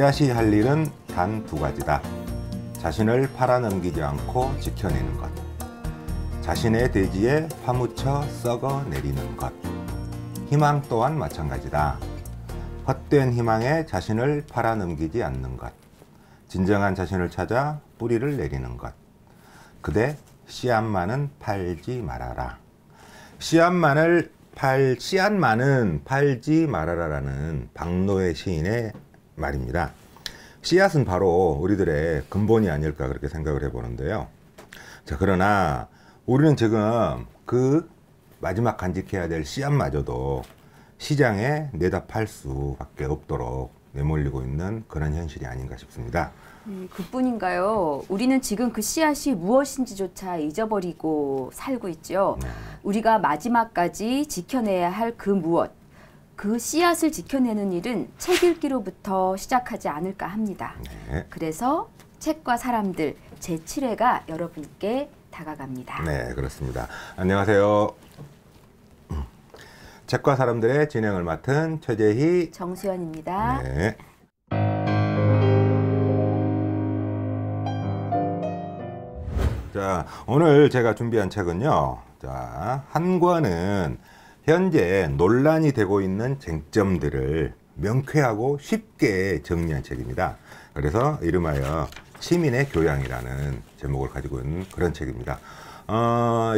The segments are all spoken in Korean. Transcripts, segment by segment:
씨앗이 할 일은 단 두 가지다. 자신을 팔아넘기지 않고 지켜내는 것. 자신의 대지에 파묻혀 썩어내리는 것. 희망 또한 마찬가지다. 헛된 희망에 자신을 팔아넘기지 않는 것. 진정한 자신을 찾아 뿌리를 내리는 것. 그대 씨앗만은 팔지 말아라. 씨앗만은 팔지 말아라라는 박노해 시인의 말입니다. 씨앗은 바로 우리들의 근본이 아닐까 그렇게 생각을 해보는데요. 자, 그러나 우리는 지금 그 마지막 간직해야 될 씨앗마저도 시장에 내다 팔 수밖에 없도록 내몰리고 있는 그런 현실이 아닌가 싶습니다. 그뿐인가요? 우리는 지금 그 씨앗이 무엇인지조차 잊어버리고 살고 있죠. 네. 우리가 마지막까지 지켜내야 할 그 무엇, 그 씨앗을 지켜내는 일은 책 읽기로부터 시작하지 않을까 합니다. 네. 그래서 책과 사람들 제7회가 여러분께 다가갑니다. 네, 그렇습니다. 안녕하세요. 책과 사람들의 진행을 맡은 최재희, 정수연입니다. 네. 자, 오늘 제가 준비한 책은요. 자, 한 권은 현재 논란이 되고 있는 쟁점들을 명쾌하고 쉽게 정리한 책입니다. 그래서 이름하여 시민의 교양이라는 제목을 가지고 있는 그런 책입니다.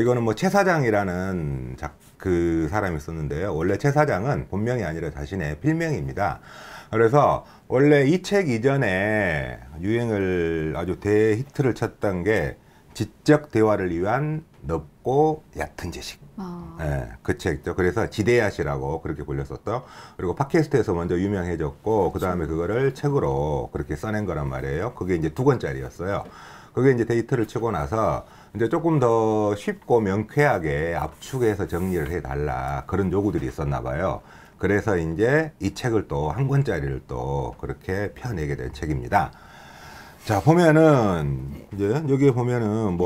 이거는 뭐 최 사장이라는 그 사람이 썼는데요. 원래 최 사장은 본명이 아니라 자신의 필명입니다. 그래서 원래 이 책 이전에 유행을 아주 대히트를 쳤던 게 지적 대화를 위한 넓고 얕은 지식. 예, 그 책이죠. 그래서 지대야시라고 그렇게 불렸었죠. 그리고 팟캐스트에서 먼저 유명해졌고, 그 다음에 그거를 책으로 그렇게 써낸 거란 말이에요. 그게 이제 2권짜리였어요. 그게 이제 데이트를 치고 나서 이제 조금 더 쉽고 명쾌하게 압축해서 정리를 해달라. 그런 요구들이 있었나 봐요. 그래서 이제 이 책을 또 한 권짜리를 또 그렇게 펴내게 된 책입니다. 자, 보면은, 이제, 여기에 보면은,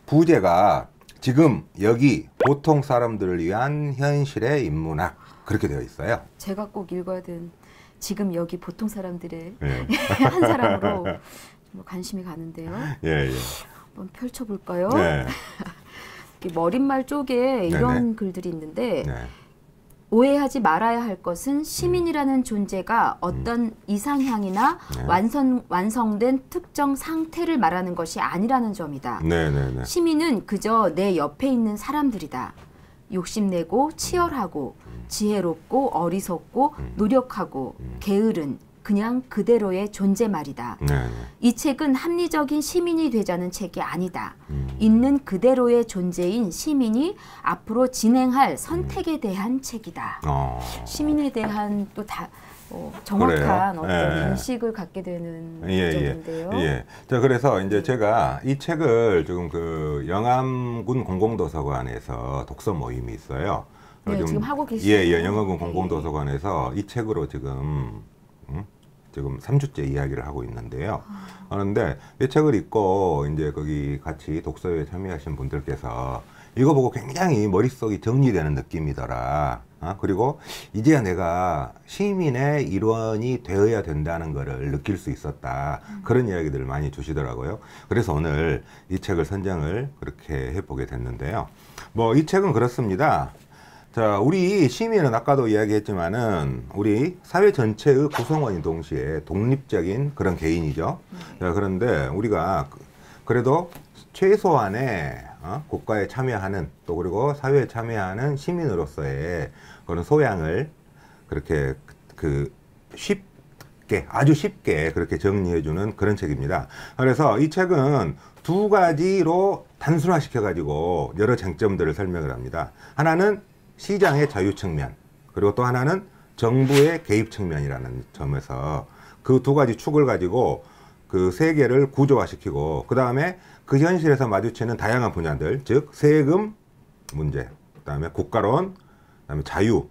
부제가 지금 여기 보통 사람들을 위한 현실의 인문학, 그렇게 되어 있어요. 제가 꼭 읽어야 되는 지금 여기 보통 사람들의 네. 한 사람으로 관심이 가는데요. 예, 예. 한번 펼쳐볼까요? 네. 머릿말 쪽에 이런 네네. 글들이 있는데, 네. 오해하지 말아야 할 것은 시민이라는 존재가 어떤 이상향이나 네. 완성된 특정 상태를 말하는 것이 아니라는 점이다. 네네네. 시민은 그저 내 옆에 있는 사람들이다. 욕심내고 치열하고 지혜롭고 어리석고 노력하고 게으른 그냥 그대로의 존재 말이다. 네네. 이 책은 합리적인 시민이 되자는 책이 아니다. 있는 그대로의 존재인 시민이 앞으로 진행할 선택에 대한 책이다. 시민에 대한 또 정확한 그래요? 어떤 예. 인식을 갖게 되는 예, 점인데요. 예. 자, 그래서 이제 제가 이 책을 지금 그 영암군 공공도서관에서 독서 모임이 있어요. 네, 지금 하고 계시죠? 예, 영암군 공공도서관에서 이 책으로 지금 3주째 이야기를 하고 있는데요. 그런데 이 책을 읽고 이제 거기 같이 독서회에 참여하신 분들께서 이거 보고 굉장히 머릿속이 정리되는 느낌이더라. 그리고 이제야 내가 시민의 일원이 되어야 된다는 거를 느낄 수 있었다. 그런 이야기들을 많이 주시더라고요. 그래서 오늘 이 책을 선정을 그렇게 해보게 됐는데요. 이 책은 그렇습니다. 자, 우리 시민은 아까도 이야기했지만은 우리 사회 전체의 구성원인 동시에 독립적인 그런 개인이죠. 자, 그런데 우리가 그래도 최소한의 국가에 참여하는 또 그리고 사회에 참여하는 시민으로서의 그런 소양을 그렇게 쉽게 아주 쉽게 그렇게 정리해주는 그런 책입니다. 그래서 이 책은 두 가지로 단순화시켜 가지고 여러 쟁점들을 설명을 합니다. 하나는 시장의 자유 측면, 그리고 또 하나는 정부의 개입 측면이라는 점에서 그 두 가지 축을 가지고 그 세 개를 구조화시키고, 그 다음에 그 현실에서 마주치는 다양한 분야들, 즉 세금 문제, 그 다음에 국가론, 그 다음에 자유,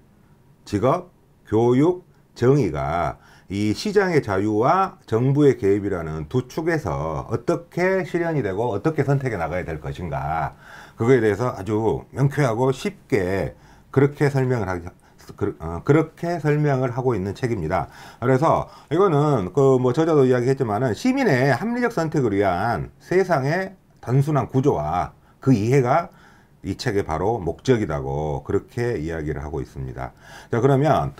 직업, 교육, 정의가 이 시장의 자유와 정부의 개입이라는 두 축에서 어떻게 실현이 되고 어떻게 선택해 나가야 될 것인가, 그거에 대해서 아주 명쾌하고 쉽게 그렇게 그렇게 설명을 하고 있는 책입니다. 그래서 이거는 그 뭐 저자도 이야기했지만은 시민의 합리적 선택을 위한 세상의 단순한 구조와 그 이해가 이 책의 바로 목적이라고 그렇게 이야기를 하고 있습니다. 자, 그러면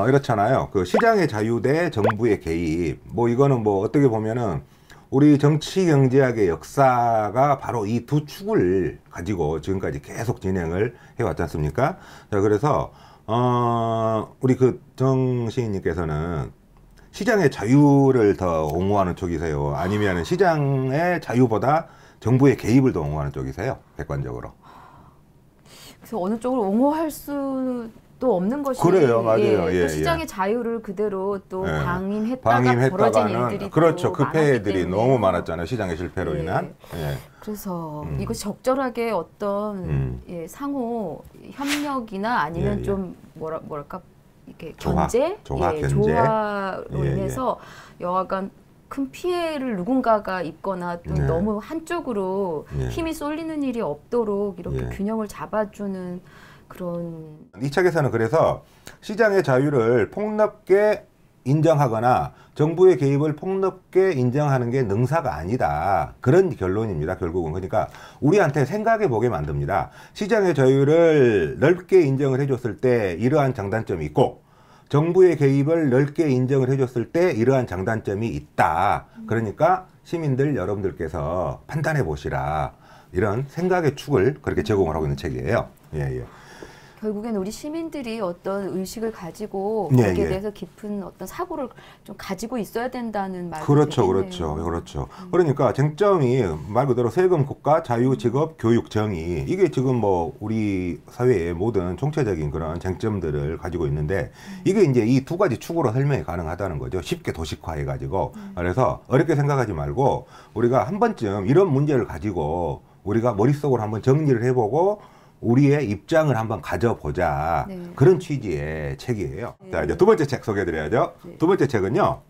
이렇잖아요. 그 시장의 자유 대 정부의 개입. 뭐 이거는 뭐 어떻게 보면은 우리 정치 경제학의 역사가 바로 이 두 축을 가지고 지금까지 계속 진행을 해왔지 않습니까? 자, 그래서 우리 그 정시인님께서는 시장의 자유를 더 옹호하는 쪽이세요? 아니면 시장의 자유보다 정부의 개입을 더 옹호하는 쪽이세요? 객관적으로. 그래서 어느 쪽을 옹호할 수도 없는 것이 그래요, 맞아요. 또 시장의 자유를 그대로 또 방임했다가 방임했다가는 벌어진 일들이 그렇죠. 그 폐해들이 때문에. 너무 많았잖아요. 시장의 실패로 인한. 그래서 이거 적절하게 어떤 상호 협력이나 아니면 좀 뭐랄까 이렇게 견제, 조화로 인해서 여하간 큰 피해를 누군가가 입거나 또 너무 한쪽으로 힘이 쏠리는 일이 없도록 이렇게 균형을 잡아주는 그런. 이 책에서는 그래서 시장의 자유를 폭넓게 인정하거나 정부의 개입을 폭넓게 인정하는 게 능사가 아니다. 그런 결론입니다. 결국은. 그러니까 우리한테 생각해 보게 만듭니다. 시장의 자유를 넓게 인정을 해줬을 때 이러한 장단점이 있고 정부의 개입을 넓게 인정을 해줬을 때 이러한 장단점이 있다. 그러니까 시민들 여러분들께서 판단해 보시라. 이런 생각의 축을 그렇게 제공을 하고 있는 책이에요. 결국에는 우리 시민들이 어떤 의식을 가지고 거기에 대해서 깊은 어떤 사고를 좀 가지고 있어야 된다는 말이 그렇죠, 되겠네요. 그렇죠. 그러니까 쟁점이 말 그대로 세금, 국가, 자유, 직업, 교육, 정의. 이게 지금 뭐 우리 사회의 모든 총체적인 그런 쟁점들을 가지고 있는데 이게 이제 이 두 가지 축으로 설명이 가능하다는 거죠. 쉽게 도식화해가지고. 그래서 어렵게 생각하지 말고 우리가 한 번쯤 이런 문제를 가지고 우리가 머릿속으로 한번 정리를 해보고 우리의 입장을 한번 가져보자. 그런 취지의 책이에요. 자, 이제 두 번째 책 소개해드려야죠. 두 번째 책은요.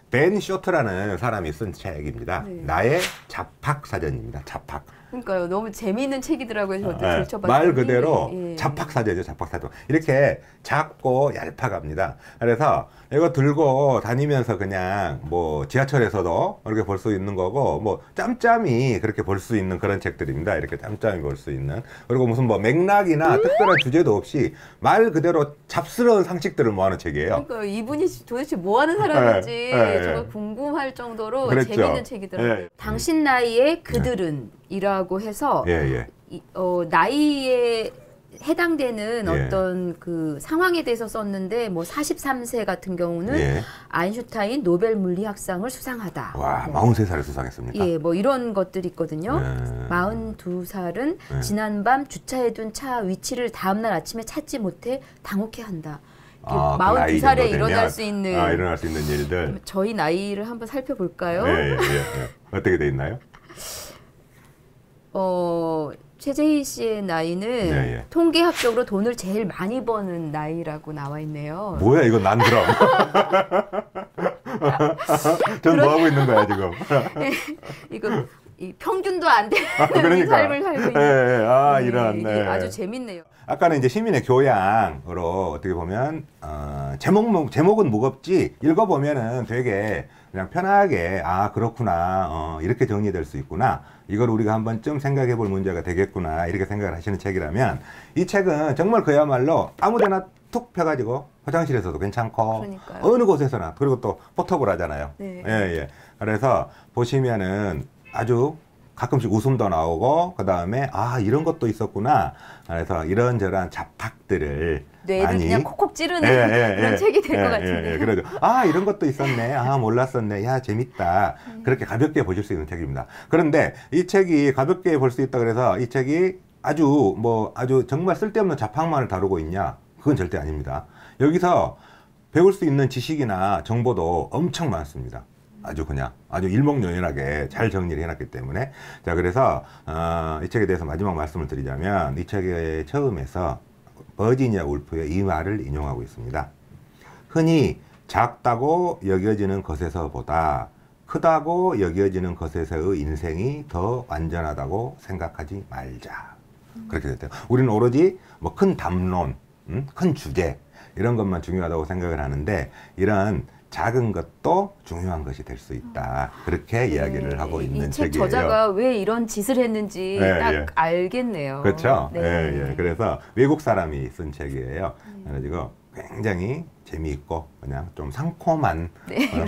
벤 쇼트라는 사람이 쓴 책입니다. 나의 잡학사전입니다. 잡학. 그러니까요. 너무 재미있는 책이더라고요. 저도 들춰봤더니. 말 그대로 잡학사전이죠. 잡학사전. 이렇게 작고 얄팍합니다. 그래서 이거 들고 다니면서 그냥 뭐 지하철에서도 이렇게 볼 수 있는 거고 뭐 짬짬이 그렇게 볼 수 있는 그런 책들입니다. 이렇게 짬짬이 볼 수 있는. 그리고 무슨 뭐 맥락이나 특별한 주제도 없이 말 그대로 잡스러운 상식들을 모아놓은 책이에요. 그러니까 이분이 도대체 뭐 하는 사람인지 정말 궁금할 정도로 재미있는 책이더라고요. 당신 나이에 그들은 이라고 해서 나이에 해당되는 어떤 그 상황에 대해서 썼는데 뭐 43세 같은 경우는 아인슈타인 노벨 물리학상을 수상하다. 와, 43살에 수상했습니까? 뭐 이런 것들이 있거든요. 42살은 지난밤 주차해 둔 차 위치를 다음날 아침에 찾지 못해 당혹해한다. 42살에 일어날 수 있는 일들. 저희 나이를 한번 살펴볼까요? 어떻게 돼 있나요? 최재희 씨의 나이는 통계학적으로 돈을 제일 많이 버는 나이라고 나와 있네요. 뭐야 이건 난 그럼. 전 뭐 하고 있는 거야 지금. 이거 평균도 안 되는 삶을 살고 있는. 아주 재밌네요. 아까는 이제 시민의 교양으로 어떻게 보면 제목은 무겁지 읽어보면은 되게 그냥 편하게 그렇구나 이렇게 정리될 수 있구나 이걸 우리가 한 번쯤 생각해 볼 문제가 되겠구나 이렇게 생각을 하시는 책이라면 이 책은 정말 그야말로 아무데나 툭 펴가지고 화장실에서도 괜찮고 그러니까요. 어느 곳에서나 그리고 또 포터블 하잖아요. 그래서 보시면은 아주 가끔씩 웃음도 나오고 그 다음에 이런 것도 있었구나. 그래서 이런저런 잡학들을 뇌를 많이 그냥 콕콕 찌르는 그런 책이 될 것 같은데요. 그러죠. 이런 것도 있었네. 몰랐었네. 야 재밌다. 그렇게 가볍게 보실 수 있는 책입니다. 그런데 이 책이 가볍게 볼 수 있다 그래서 이 책이 아주 정말 쓸데없는 잡학만을 다루고 있냐? 그건 절대 아닙니다. 여기서 배울 수 있는 지식이나 정보도 엄청 많습니다. 아주 일목요연하게 잘 정리를 해놨기 때문에. 자, 그래서, 이 책에 대해서 마지막 말씀을 드리자면, 이 책의 처음에서 버지니아 울프의 이 말을 인용하고 있습니다. 흔히 작다고 여겨지는 것에서보다 크다고 여겨지는 것에서의 인생이 더 완전하다고 생각하지 말자. 그렇게 됐대요. 우리는 오로지 뭐 큰 담론, 큰 주제 이런 것만 중요하다고 생각을 하는데 이런 작은 것도 중요한 것이 될 수 있다. 그렇게 이야기를 하고 있는 이 책 책이에요. 저자가 왜 이런 짓을 했는지 딱 알겠네요. 그렇죠. 네. 예. 그래서 외국 사람이 쓴 책이에요. 그래가지고 굉장히 재미있고 그냥 좀 상콤한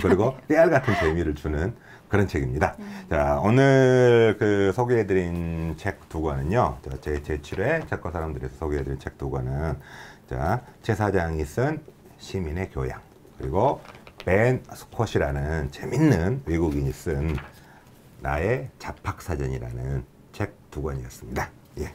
그리고 깨알 같은 재미를 주는 그런 책입니다. 자, 오늘 그 소개해드린 책 두 권은요. 제7회 책과 사람들에서 소개해드린 책 두 권은 자, 최 사장이 쓴 시민의 교양 그리고 벤 스콧이라는 재밌는 외국인이 쓴 나의 잡학사전이라는 책 두 권이었습니다. 예.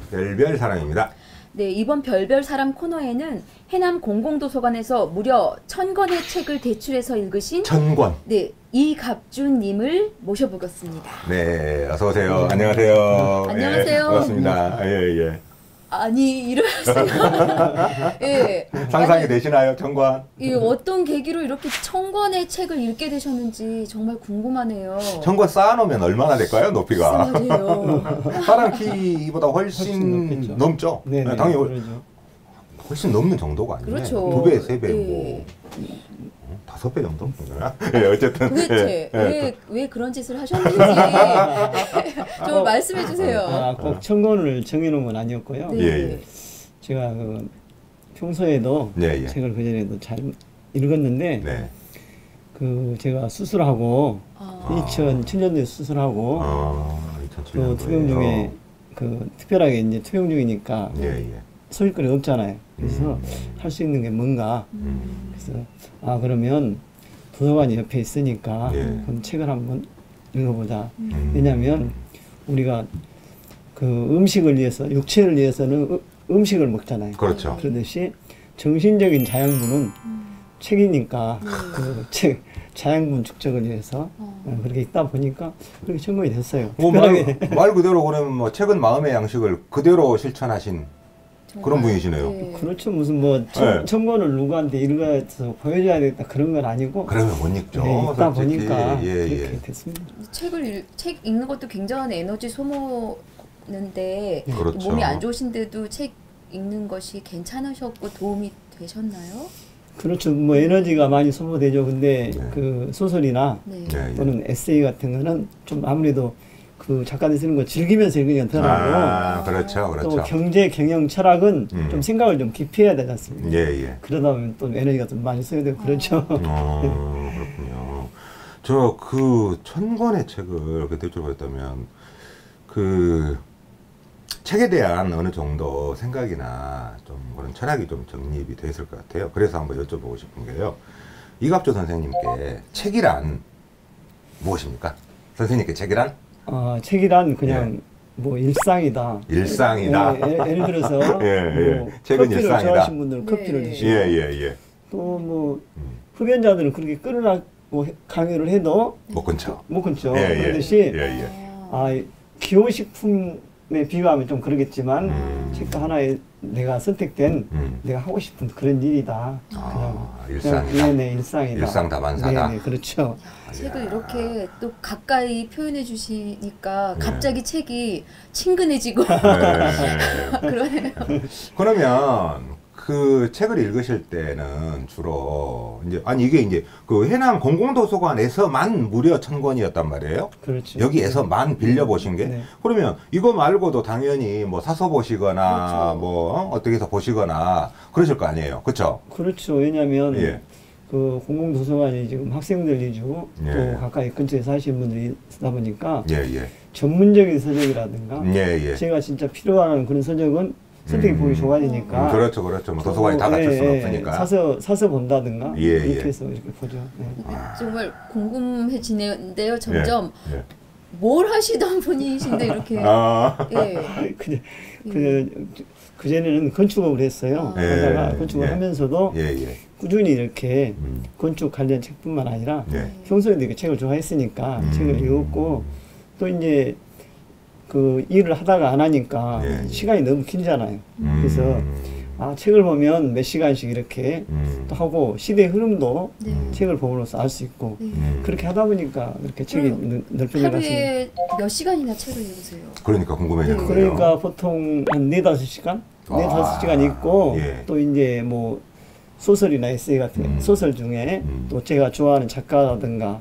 별별 사랑입니다. 네, 이번 별별 사랑 코너에는 해남 공공도서관에서 무려 1000권의 책을 대출해서 읽으신 1000권. 네, 이갑준님을 모셔보겠습니다. 네, 어서 오세요. 안녕하세요. 안녕하세요. 예, 반갑습니다. 예. 아니, 이러세요. 예. 상상이 되시나요, 1000권? 예, 어떤 계기로 이렇게 1000권의 책을 읽게 되셨는지 정말 궁금하네요. 1000권 쌓아놓으면 얼마나 될까요, 높이가? 말이에요. 사람 키보다 훨씬 넘죠? 네, 당연히 그러죠. 훨씬 넘는 정도가 아니에요. 그렇죠. 2배, 3배, 예. 뭐 5배 정도? 예, 어쨌든. 도대체 왜 그런 짓을 하셨는지 좀 말씀해 주세요. 꼭 1000권을 정해놓은 건 아니었고요. 네. 예. 제가 그 평소에도 예. 책을 그전에도 잘 읽었는데 네. 그 제가 수술하고 2007년도에 수술하고 또 2007년도에. 투병 중에 그 특별하게 이제 투병 중이니까 예. 소일거리 없잖아요. 그래서 할 수 있는 게 뭔가 그래서 그러면 도서관이 옆에 있으니까 예. 그럼 책을 한번 읽어보자. 왜냐하면 우리가 그 음식을 위해서 육체를 위해서는 음식을 먹잖아요. 그렇죠. 그러듯이 정신적인 자양분은 책이니까 그 책 자양분 축적을 위해서 그렇게 있다 보니까 그렇게 전공이 됐어요. 말 그대로 그러면 뭐 책은 마음의 양식을 그대로 실천하신 그런 분이시네요. 네. 그렇죠. 무슨 뭐 천권을 누구한테 읽어서 보여줘야 되겠다 그런 건 아니고 그러면 못 읽죠. 네, 읽다 솔직히. 보니까 예. 그렇게 됐습니다. 책 읽는 것도 굉장한 에너지 소모는데 그렇죠. 몸이 안 좋으신데도 책 읽는 것이 괜찮으셨고 도움이 되셨나요? 그렇죠. 뭐 에너지가 많이 소모되죠. 근데 네. 그 소설이나 네. 예. 또는 에세이 같은 거는 좀 아무래도 그 작가들이 쓰는 거 즐기면서 읽으면 더라고. 그렇죠. 또 경제, 경영, 철학은 좀 생각을 좀 깊이 해야 되지 않습니까? 예. 그러다 보면 또 에너지가 좀 많이 써야 되고 그렇죠. 그렇군요. 저 그 1000권의 책을 대출 받았다면 그 책에 대한 어느 정도 생각이나 좀 그런 철학이 좀 정립이 돼 있을 것 같아요. 그래서 한번 여쭤보고 싶은 게요. 이갑조 선생님께 책이란 무엇입니까? 선생님께 책이란? 책이란 그냥 뭐 일상이다. 일상이다. 예를 들어서 뭐 책은 커피를 일상이다. 좋아하시는 분들은 커피를 드시고 예. 또 뭐 흡연자들은 그렇게 끊으라고 강요를 해도 못 끊죠. 못 끊죠. 예. 그러듯이 예. 기호식품에 비유하면 좀 그러겠지만 책도 하나의 내가 선택된 내가 하고 싶은 그런 일이다. 일상이다. 네네, 일상이다. 일상다반사다. 네네, 그렇죠. 책을 이렇게 또 가까이 표현해 주시니까 갑자기 책이 친근해지고 그러네요. 그러면 그 책을 읽으실 때는 주로 이게 이제 그 해남 공공도서관에서만 무려 1000권이었단 말이에요. 그렇죠. 여기에서만 빌려 보신 게. 네. 그러면 이거 말고도 당연히 뭐 사서 보시거나 그렇죠. 뭐 어떻게 해서 보시거나 그러실 거 아니에요. 그렇죠? 그렇죠. 왜냐하면 예. 그 공공도서관이 지금 학생들 위주고 예. 또 가까이 근처에 사시는 분들이 쓰다 보니까 예. 전문적인 서적이라든가 예. 제가 진짜 필요한 그런 서적은 선택이 보기 좋아지니까 그렇죠. 뭐 도서관이 다 갖출 수는 없으니까. 사서 본다든가 예. 이렇게 해서 이렇게 보죠. 네. 정말 궁금해지는데요. 점점 예. 뭘 하시던 분이신데 이렇게 예. 그전에는 건축업을 했어요. 그러다가 건축을 하면서도 예. 꾸준히 이렇게 건축 관련 책뿐만 아니라 평소에도 이렇게 책을 좋아했으니까 책을 읽었고 또 이제 그 일을 하다가 안 하니까 시간이 너무 길잖아요. 그래서 아, 책을 보면 몇 시간씩 이렇게 또 하고 시대의 흐름도 네. 책을 보므로써 알 수 있고 네. 그렇게 하다 보니까 그렇게 책이 넓혀져 갔습니다. 하루에 몇 시간이나 책을 읽으세요? 그러니까 궁금해지는데요. 그러니까 보통 한 4-5시간? 4-5시간 읽고 예. 또 이제 뭐 소설이나 에세이 같은 소설 중에 또 제가 좋아하는 작가라든가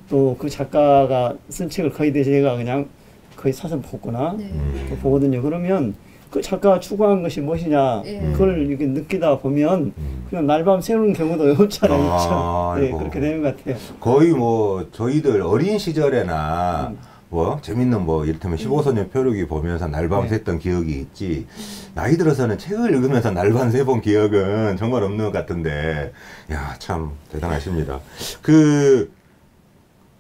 또 그 작가가 쓴 책을 거의 제가 그냥 거의 사서 보거나 네. 또 보거든요. 그러면 그 작가가 추구한 것이 무엇이냐 예. 그걸 이렇게 느끼다 보면 그냥 날밤 새우는 경우도 없잖아요. 아, 네, 아이고. 그렇게 되는 것 같아요. 거의 뭐 저희들 어린 시절에나 뭐 재밌는 뭐 이를테면 15소년 표류기 보면서 날밤 네. 샜던 기억이 있지, 나이 들어서는 책을 읽으면서 날밤 새본 기억은 정말 없는 것 같은데, 야, 참 대단하십니다.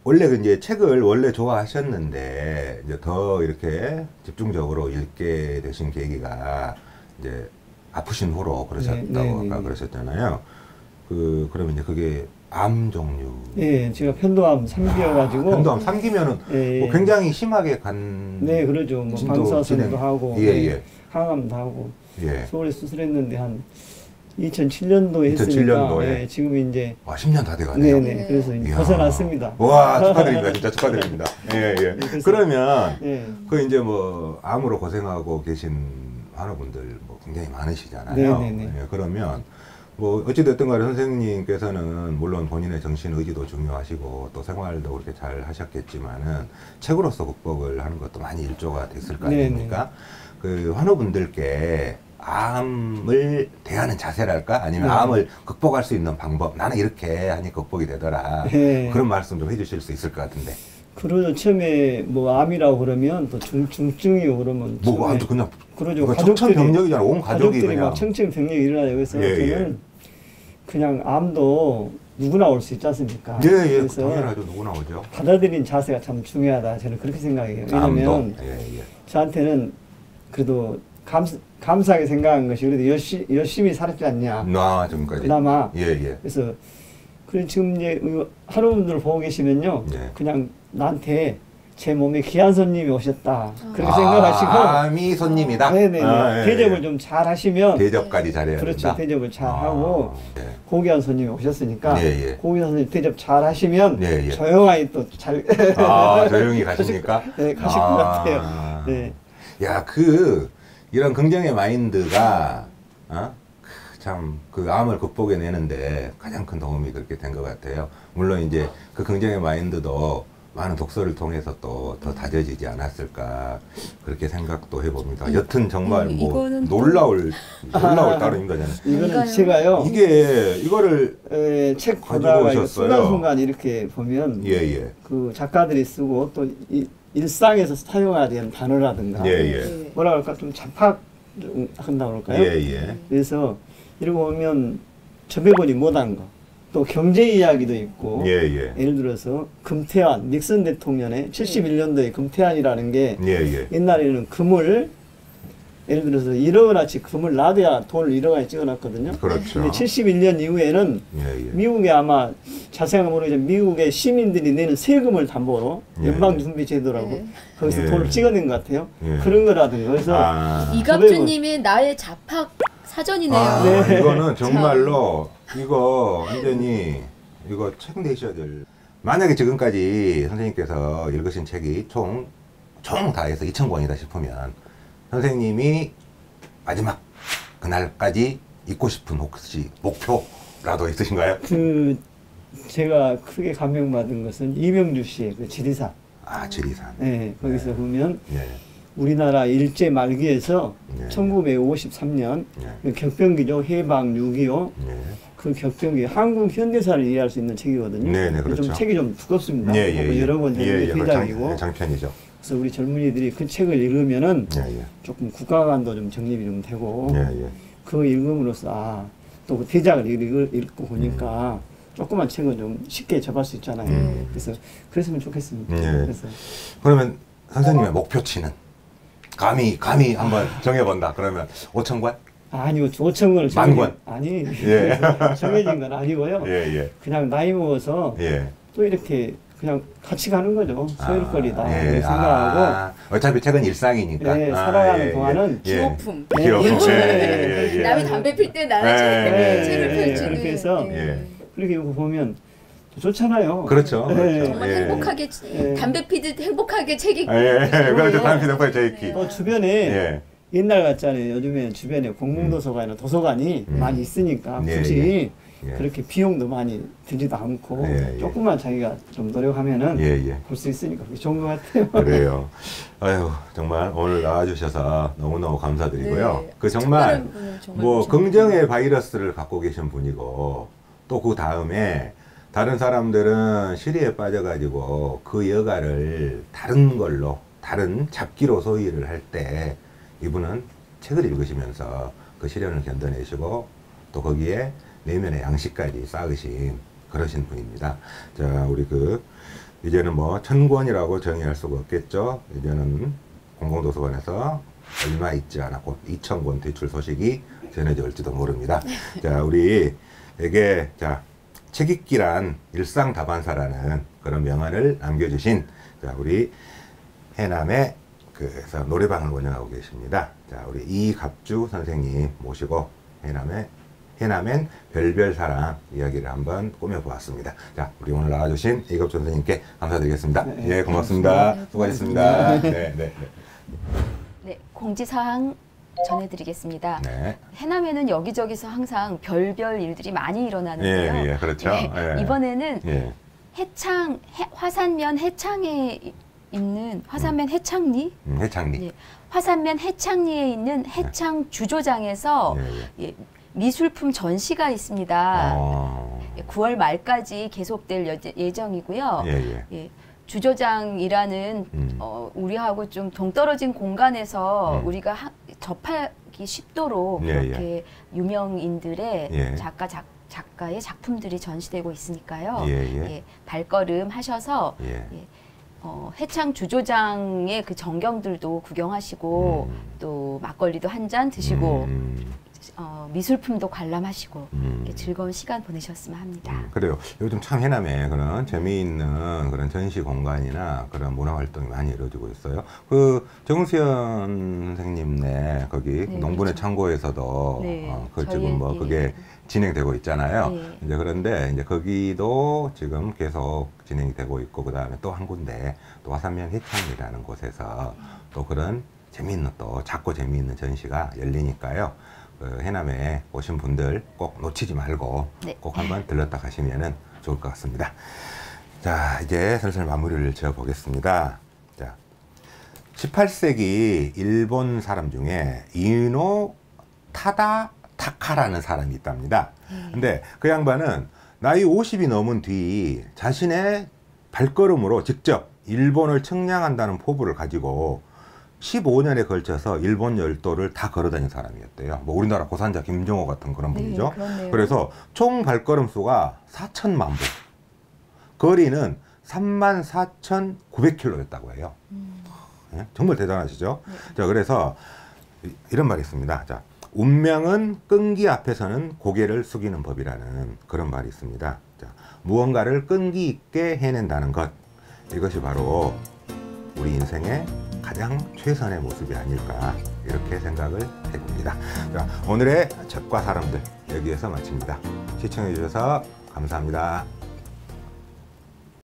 원래 이제 책을 원래 좋아하셨는데 이제 더 이렇게 집중적으로 읽게 되신 계기가 이제 아프신 후로 그러셨다고 네, 네, 아까 네. 그러셨잖아요. 그러면 이제 그게 암 종류. 예, 제가 편도암 3기여가지고 편도암 3기면은 예, 뭐 굉장히 심하게 간. 네, 그러죠. 뭐 진도 방사선도 진행. 하고 예, 네, 예. 항암도 하고 예. 서울에 수술했는데 한 2007년도에 2007 했으니까 년도에. 예, 지금 이제 10년 다 돼가네요. 네네 그래서 이제 이야. 벗어났습니다. 와, 축하드립니다. 진짜 축하드립니다. 예, 예. 그래서- 그러면 예. 그 이제 뭐 암으로 고생하고 계신 환우분들 뭐 굉장히 많으시잖아요. 네네네. 예, 그러면 뭐 어찌됐든 간에 선생님께서는 물론 본인의 정신 의지도 중요하시고 또 생활도 그렇게 잘 하셨겠지만은 책으로서 극복을 하는 것도 많이 일조가 됐을 거 네네. 아닙니까? 그 환우분들께 암을 대하는 자세랄까? 아니면 네. 암을 극복할 수 있는 방법, 나는 이렇게 하니 극복이 되더라. 네. 그런 말씀 좀 해주실 수 있을 것 같은데. 그러죠. 처음에 뭐 암이라고 그러면 또 중증이 그러면 뭐 처음에 아주 그냥 그러죠. 그거 청천벽력이잖아. 온 가족이 가족들이 그냥. 막 청천벽력이 일어나요. 그래서 예, 저는 그냥 암도 누구나 올 수 있지 않습니까? 예, 예, 그래서 당연하죠. 누구나 오죠. 받아들인 자세가 참 중요하다. 저는 그렇게 생각해요. 왜냐면 암도. 예, 예. 저한테는 그래도 감사하게 생각한 것이 그래도 열심히 살았지 않냐. 나 지금까지. 그나마. 예, 예. 그래서 그래 지금 이제 하루분들 보고 계시면요. 예. 그냥 나한테 제 몸에 귀한 손님이 오셨다. 그렇게 생각하시고 암이 손님이다. 네네 아, 예, 대접을 예. 좀 잘 하시면 대접까지 잘해야 그렇죠. 된다. 대접을 잘 하고 예. 고귀한 손님이 오셨으니까 예, 예. 고귀한 손님 대접 잘 하시면 예, 예. 조용하게 또 잘 조용히 가십니까? 네, 가실 것 같아요. 네. 야, 이런 긍정의 마인드가, 참, 그 암을 극복해내는데 가장 큰 도움이 그렇게 된 것 같아요. 물론 이제 그 긍정의 마인드도 많은 독서를 통해서 또 더 다져지지 않았을까, 그렇게 생각도 해봅니다. 여튼 정말 뭐, 이거는 또- 놀라울 따름입니다, 저는. 이거는 뭔가요? 제가요. 이거를 책 가지고 보다가 이거 오셨어요. 순간순간 이렇게 보면 예, 예. 그 작가들이 쓰고 또 일상에서 사용해야 되는 단어라든가 예, 예. 뭐라 그럴까 좀 잡학한다고 그럴까요? 예, 예. 그래서 이러고 보면 전배번이 못한 거, 또 경제 이야기도 있고 예, 예. 예를 들어서 금태환, 닉슨 대통령의 71년도에 금태환이라는 게 예, 예. 옛날에는 금을 예를 들어서 1억 원어치 금을 놔둬야 돈을 1억 원에 찍어놨거든요. 그렇죠. 근데 71년 이후에는 예, 예. 미국에 아마 자세한 모르겠지만 미국의 시민들이 내는 세금을 담보로 예. 연방준비제도라고 예. 거기서 예. 돈을 찍어낸 것 같아요. 예. 그런 거라든가 그래서 이갑주님의 나의 잡학 사전이네요. 네. 이거는 정말로 이거 완전히 이거 책 내셔야 될. 만약에 지금까지 선생님께서 읽으신 책이 총 다 해서 2,000권이다 싶으면 선생님이 마지막 그날까지 읽고 싶은 혹시 목표라도 있으신가요? 그 제가 크게 감명받은 것은 이명주 씨의 그 지리산. 지리산. 네, 거기서 보면 예. 우리나라 일제 말기에서 예. 1953년 예. 그 격변기죠. 해방 6.25 예. 그 격변기 한국 현대사를 이해할 수 있는 책이거든요. 네, 그렇죠. 좀 책이 좀 두껍습니다. 예, 예, 예. 여러 권 되는 게 대작이고. 장편이죠. 그래서 우리 젊은이들이 그 책을 읽으면은 예, 예. 조금 국가관도 좀 정립이 좀 되고 예, 예. 그거 읽음으로써 또 그 대작을 읽고 보니까 조그만 책은 좀 쉽게 접할 수 있잖아요. 그래서 그랬으면 좋겠습니다. 예. 그래서 그러면 선생님의 목표치는 감히 한번 정해본다. 그러면 5,000권? 아니요, 5,000권을 10,000권? 아니 예. 정해진 건 아니고요. 예, 예. 그냥 나이 먹어서 예. 또 이렇게 그냥 같이 가는 거죠. 소일거리다 예. 이렇게 생각하고 어차피 책은 일상이니까. 예, 살아가는 예, 동안은 예. 기호품. 예, 기호품. 그렇죠. 예. 남이 담배 필 때 나는 예. 책을 예. 펼치는. 그렇게 해서 예. 그렇게 보면 좋잖아요. 그렇죠. 예. 그렇죠. 정말 예. 행복하게 예. 담배 피듯 행복하게 책이. 그렇죠. 담배 덮어 제이키. 또 주변에 예. 옛날 같잖아요. 요즘에 주변에 공공도서관이나 도서관이 많이 있으니까 예, 굳이 예. 그렇게 비용도 많이 들지도 않고 예, 예. 조금만 자기가 좀 노력하면은 예. 볼 수 있으니까 그게 좋은 것 같아요. 그래요. 아유, 정말 오늘 나와주셔서 너무너무 감사드리고요. 네. 그 정말 특별한 분은 정말 뭐 모셨네요. 긍정의 바이러스를 갖고 계신 분이고 또 그 다음에 다른 사람들은 시리에 빠져가지고 그 여가를 다른 걸로 다른 잡기로 소비를 할 때 이분은 책을 읽으시면서 그 시련을 견뎌내시고 또 거기에 내면의 양식까지 쌓으신 그러신 분입니다. 자, 우리 이제는 뭐 1000권이라고 정의할 수가 없겠죠. 이제는 공공도서관에서 얼마 있지 않았고 2000권 대출 소식이 전해져 올지도 모릅니다. 자, 우리에게 책 읽기란 일상 다반사라는 그런 명언을 남겨주신 우리 해남의 그래서 노래방을 운영하고 계십니다. 자, 우리 이갑주 선생님 모시고 해남엔 별별 사랑 이야기를 한번 꾸며보았습니다. 자, 우리 오늘 나와주신 이갑주 선생님께 감사드리겠습니다. 네, 예, 고맙습니다. 네, 수고하셨습니다. 네. 네, 공지사항 전해드리겠습니다. 네. 해남에는 여기저기서 항상 별별 일들이 많이 일어나는데요. 예, 그렇죠. 네, 예. 이번에는 예. 화산면 해창에 있는 화산면 해창리? 해창리. 예, 화산면 해창리에 있는 해창 주조장에서 예, 미술품 전시가 있습니다. 9월 말까지 계속될 예정이고요. 예, 주조장이라는 우리하고 좀 동떨어진 공간에서 우리가 접하기 쉽도록 그렇게 유명인들의 작가의 작품들이 전시되고 있으니까요. 예, 발걸음 하셔서 해창 주조장의 그 전경들도 구경하시고 또 막걸리도 한 잔 드시고 미술품도 관람하시고 이렇게 즐거운 시간 보내셨으면 합니다. 그래요. 요즘 참 해남에 그런 재미있는 그런 전시 공간이나 그런 문화 활동이 많이 이루어지고 있어요. 그 정수연 선생님네 거기 농분의 그렇죠. 창고에서도 지금 뭐 그게 진행되고 있잖아요. 이제 그런데 이제 거기도 지금 계속 진행이 되고 있고 그 다음에 또 한 군데 또 화산면 해창이라는 곳에서 또 그런 재미있는 또 작고 재미있는 전시가 열리니까요. 해남에 오신 분들 꼭 놓치지 말고 꼭 한번 들렀다 가시면은 좋을 것 같습니다. 자, 이제 슬슬 마무리를 지어 보겠습니다. 자, 18세기 일본 사람 중에 이노 타카라는 사람이 있답니다. 근데 그 양반은 나이 50이 넘은 뒤 자신의 발걸음으로 직접 일본을 측량한다는 포부를 가지고 15년에 걸쳐서 일본 열도를 다 걸어다닌 사람이었대요. 뭐 우리나라 고산자 김정호 같은 그런 분이죠. 그래서 총 발걸음 수가 4천만 보, 거리는 34,900km였다고 해요. 네? 정말 대단하시죠? 자, 그래서 이런 말이 있습니다. 자, 운명은 끈기 앞에서는 고개를 숙이는 법이라는 그런 말이 있습니다. 자, 무언가를 끈기 있게 해낸다는 것, 이것이 바로 우리 인생의 가장 최선의 모습이 아닐까 이렇게 생각을 해봅니다. 자, 오늘의 책과 사람들 여기에서 마칩니다. 시청해 주셔서 감사합니다.